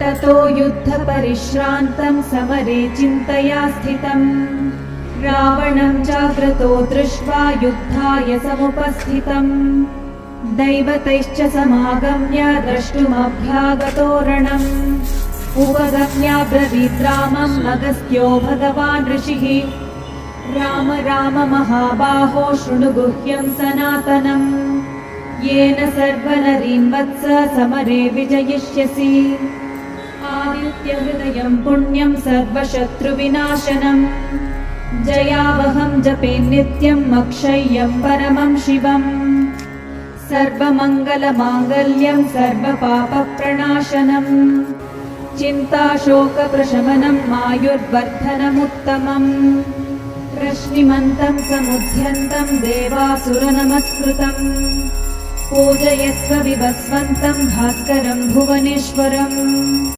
ततो युद्धपरिश्रान्तं समरे चिन्तया स्थितम् रावणं जाग्रतो दृष्ट्वा युद्धाय समुपस्थितम् दैवतैश्च समागम्य द्रष्टुमभ्यागतो रणम् उपगम्याब्रवीत् रामम् अगस्त्यो भगवान् ऋषिः राम राम महाबाहो शृणु गुह्यं सनातनम् येन सर्वनरीन् वत्स समरे विजयिष्यसि आदित्यहृदयं पुण्यं सर्वशत्रुविनाशनम् जयावहं जपे नित्यम् अक्षय्यं परमं शिवम् सर्वमङ्गलमाङ्गल्यं सर्वपापप्रणाशनम् चिन्ताशोकप्रशमनम् आयुर्वर्धनमुत्तमम् रश्मिमन्तं समुद्यन्तं देवासुरनमस्कृतम् पूजयस्व विवस्वन्तं भास्करं भुवनेश्वरम्।